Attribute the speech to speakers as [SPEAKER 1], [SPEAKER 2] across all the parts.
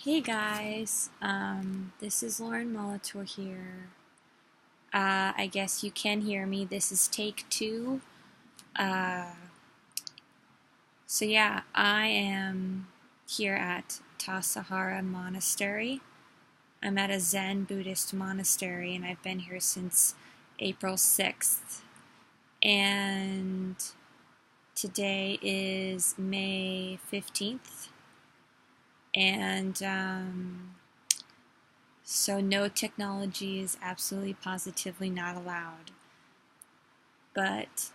[SPEAKER 1] Hey guys, this is Lauren Molitor here. I guess you can hear me. This is take two. Uh, so I am here at Tassajara Monastery. I'm at a Zen Buddhist monastery and I've been here since April 6th. And today is May 15th. And So no technology is absolutely positively not allowed. But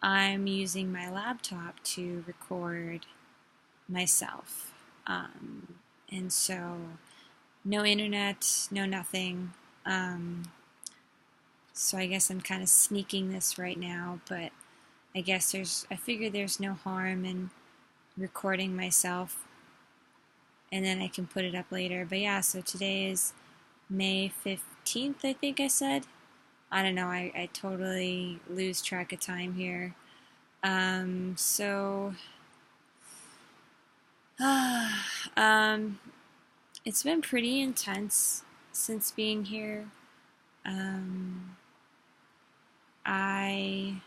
[SPEAKER 1] I'm using my laptop to record myself. And so no internet, no nothing. So I guess I'm kind of sneaking this right now, but I figure there's no harm in recording myself and then I can put it up later. But yeah, so today is May 15th, I think I said. I don't know, I totally lose track of time here. So, um, it's been pretty intense since being here. Um, I,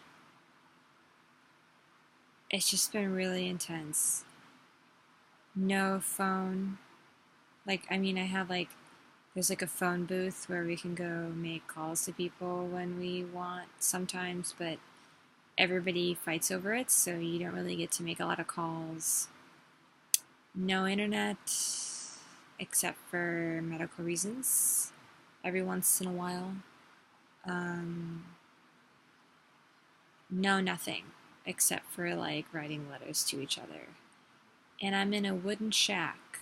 [SPEAKER 1] it's just been really intense. No phone. I have there's like a phone booth where we can go make calls to people when we want sometimes, but everybody fights over it, so you don't really get to make a lot of calls. No internet, except for medical reasons, every once in a while. Um, no, nothing, except for writing letters to each other. And I'm in a wooden shack.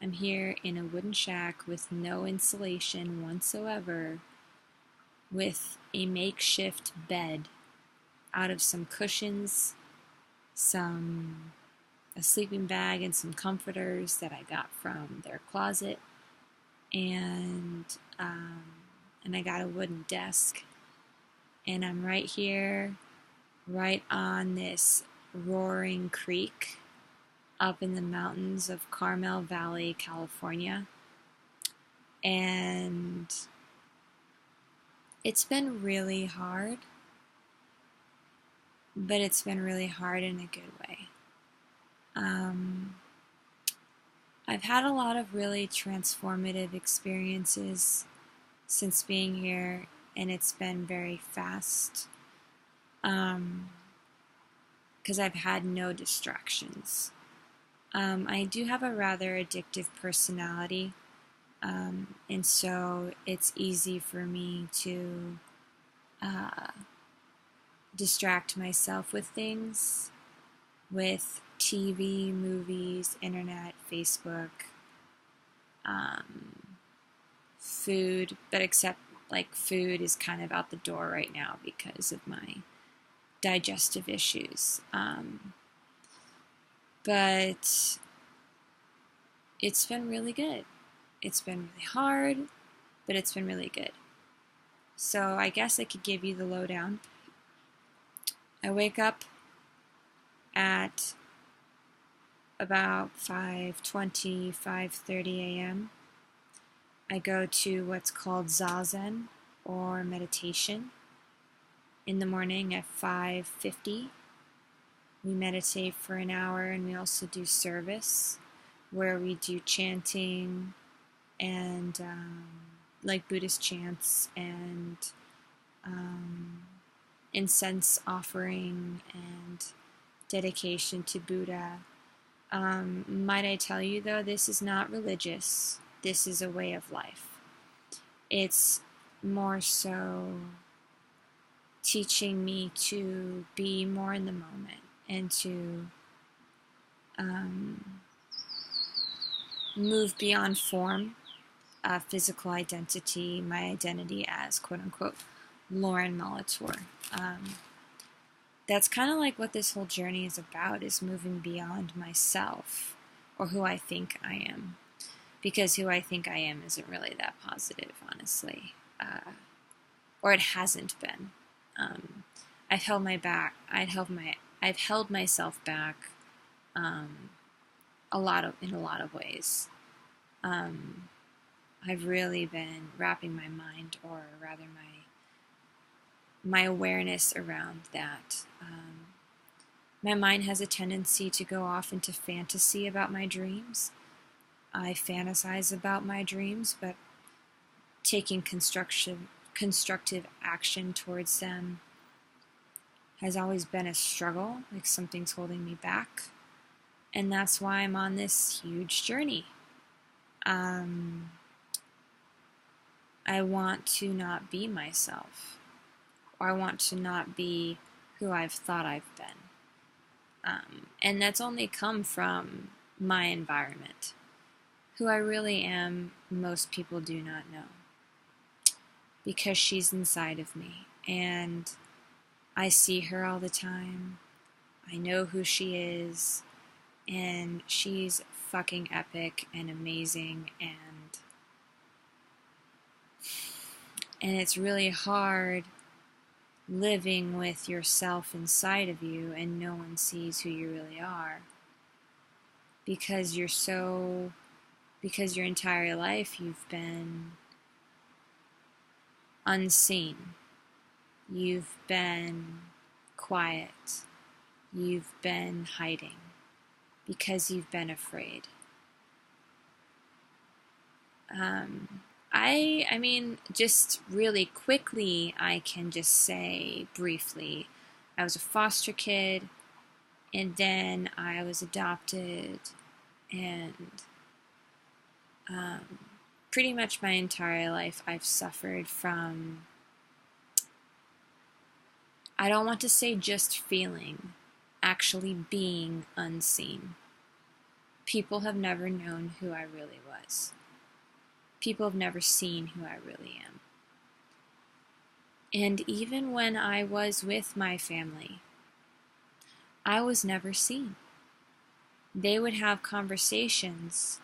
[SPEAKER 1] I'm here in a wooden shack with no insulation whatsoever, with a makeshift bed out of some cushions, a sleeping bag, and some comforters that I got from their closet, and um, and I got a wooden desk, and I'm right here, right on this roaring creek up in the mountains of Carmel Valley, California, and it's been really hard, but it's been really hard in a good way. Um, I've had a lot of really transformative experiences since being here, and it's been very fast because I've had no distractions. I do have a rather addictive personality, and so it's easy for me to uh, distract myself with things, with TV, movies, internet, Facebook, food, but except food is kind of out the door right now because of my digestive issues. But it's been really good. It's been really hard, but it's been really good. So I guess I could give you the lowdown. I wake up at about 5:20, 5:30 a.m. I go to what's called Zazen, or meditation, in the morning at 5:50. We meditate for an hour, and we also do service where we do chanting and Buddhist chants and incense offering and dedication to Buddha. Might I tell you, though, this is not religious. This is a way of life. It's more so teaching me to be more in the moment and to move beyond form, physical identity, my identity as quote unquote Lauren Molitor. That's kind of like what this whole journey is about, is moving beyond myself or who I think I am. Because who I think I am isn't really that positive, honestly. Or it hasn't been. I've held my back. I've held myself back in a lot of ways. I've really been wrapping my mind, or rather my awareness around that. My mind has a tendency to go off into fantasy about my dreams. I fantasize about my dreams, but taking constructive action towards them has always been a struggle, like something's holding me back. And that's why I'm on this huge journey. I want to not be myself, or I want to not be who I've thought I've been. And that's only come from my environment. Who I really am, most people do not know, because she's inside of me, and I see her all the time. I know who she is, and she's fucking epic and amazing, and it's really hard living with yourself inside of you and no one sees who you really are, because your entire life you've been unseen. You've been quiet. You've been hiding because you've been afraid. I mean, just really quickly, I can just say briefly, I was a foster kid, and then I was adopted, and pretty much my entire life I've suffered from, I don't want to say just feeling, actually being unseen. People have never known who I really was. People have never seen who I really am. And even when I was with my family, I was never seen. They would have conversations,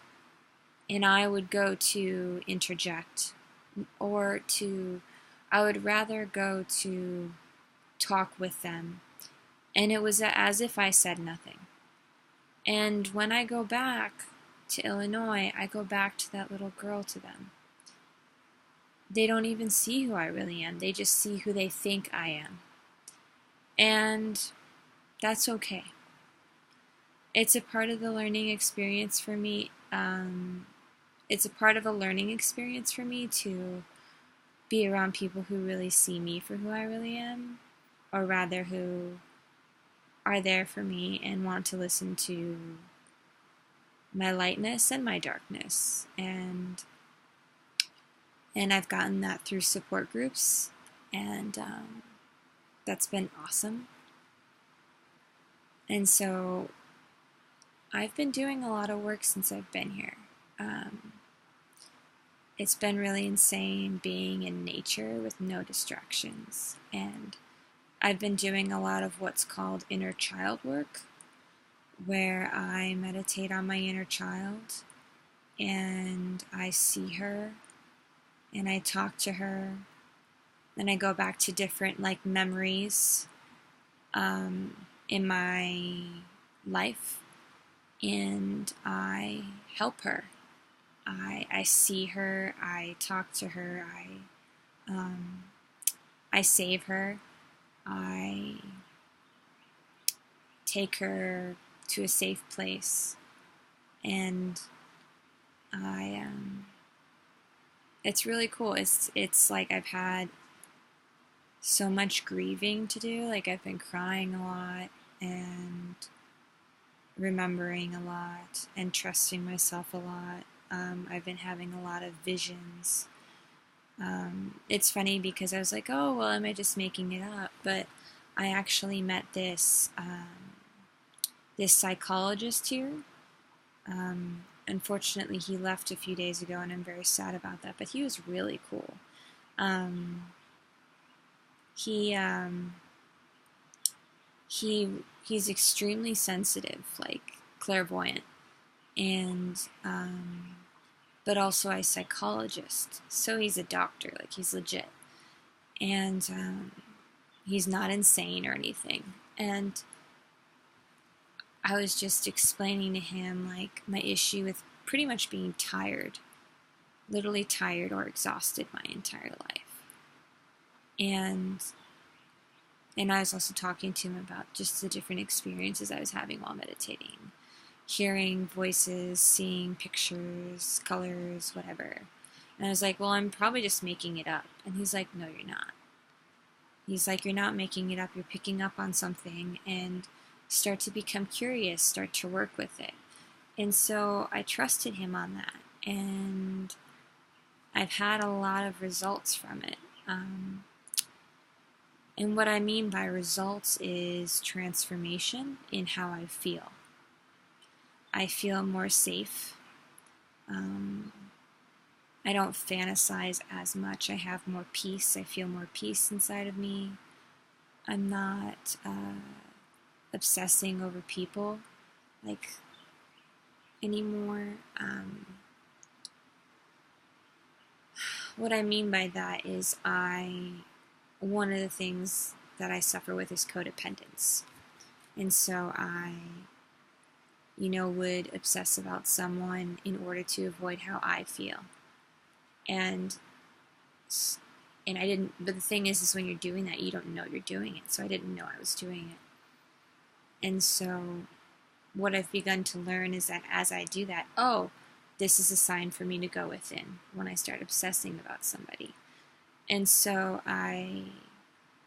[SPEAKER 1] and I would go to interject, or I would rather go to talk with them, and it was as if I said nothing. And when I go back to Illinois, I go back to that little girl to them. They don't even see who I really am. They just see who they think I am. And that's okay. It's a part of the learning experience for me. It's a part of a learning experience for me to be around people who really see me for who I really am, or rather who are there for me and want to listen to my lightness and my darkness. And I've gotten that through support groups, and that's been awesome. And so I've been doing a lot of work since I've been here. It's been really insane being in nature with no distractions, and I've been doing a lot of what's called inner child work, where I meditate on my inner child, and I see her, and I talk to her, and I go back to different memories in my life, and I help her. I see her, I talk to her, I save her, I take her to a safe place, and it's really cool. It's like I've had so much grieving to do. Like I've been crying a lot and remembering a lot and trusting myself a lot. I've been having a lot of visions. It's funny because I was like, oh, well, am I just making it up? But I actually met this psychologist here. Unfortunately, he left a few days ago, and I'm very sad about that. But he was really cool. He's extremely sensitive, like clairvoyant, and but also a psychologist. So he's a doctor, like he's legit, and he's not insane or anything. And I was just explaining to him like my issue with pretty much being tired, literally tired or exhausted my entire life. And I was also talking to him about just the different experiences I was having while meditating, hearing voices, seeing pictures, colors, whatever. And I was like, well, I'm probably just making it up. And he's like, no, you're not. He's like, you're not making it up. You're picking up on something and start to become curious, start to work with it. And so I trusted him on that. And I've had a lot of results from it. And what I mean by results is transformation in how I feel. I feel more safe. I don't fantasize as much. I have more peace. I feel more peace inside of me. I'm not obsessing over people like anymore. What I mean by that is one of the things that I suffer with is codependence. And so I, would obsess about someone in order to avoid how I feel. And I didn't, but the thing is when you're doing that, you don't know you're doing it. So I didn't know I was doing it. And so what I've begun to learn is that as I do that, this is a sign for me to go within when I start obsessing about somebody. And so I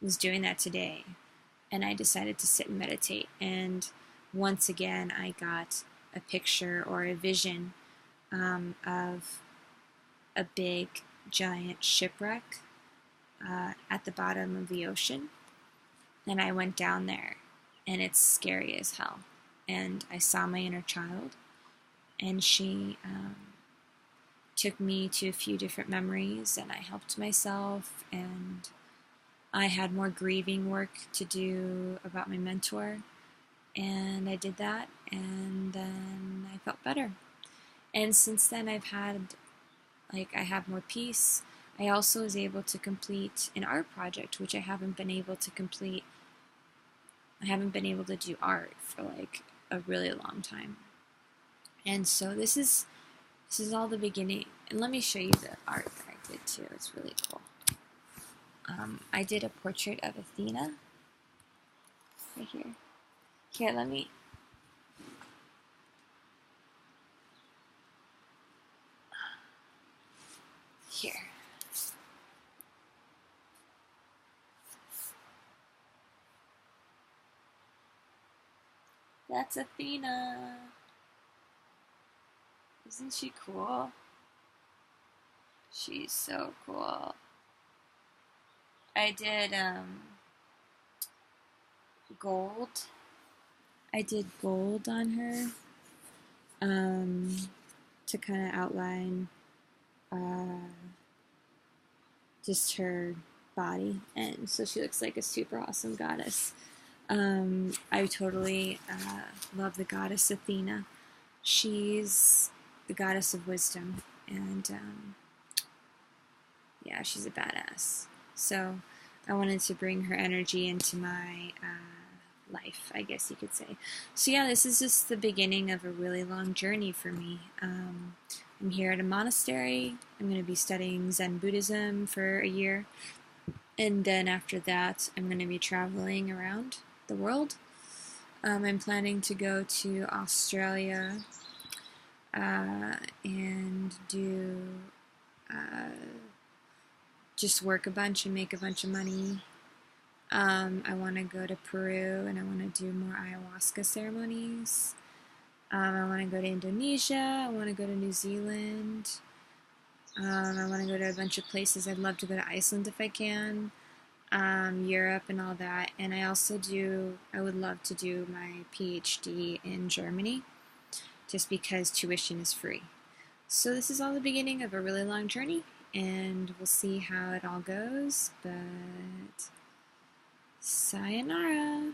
[SPEAKER 1] was doing that today, and I decided to sit and meditate. And once again, I got a picture or a vision of a big, giant shipwreck at the bottom of the ocean. And I went down there, and it's scary as hell. And I saw my inner child, and she took me to a few different memories, and I helped myself, and I had more grieving work to do about my mentor, and I did that, and then I felt better. And since then I have more peace. I also was able to complete an art project, which I haven't been able to complete. I haven't been able to do art for like a really long time. And so this is all the beginning. And let me show you the art that I did too. It's really cool. I did a portrait of Athena right here. Here, let me. Here. That's Athena. Isn't she cool? She's so cool. I did gold. I did gold on her to kind of outline just her body, and so she looks like a super awesome goddess. I totally love the goddess Athena. She's the goddess of wisdom, and yeah, she's a badass. So I wanted to bring her energy into my life, I guess you could say. So yeah, this is just the beginning of a really long journey for me. I'm here at a monastery. I'm going to be studying Zen Buddhism for a year, and then after that I'm going to be traveling around the world. I'm planning to go to Australia and do just work a bunch and make a bunch of money. I want to go to Peru, and I want to do more ayahuasca ceremonies. I want to go to Indonesia. I want to go to New Zealand. I want to go to a bunch of places. I'd love to go to Iceland if I can. Europe and all that. And I would love to do my PhD in Germany, just because tuition is free. So this is all the beginning of a really long journey, and we'll see how it all goes, but sayonara.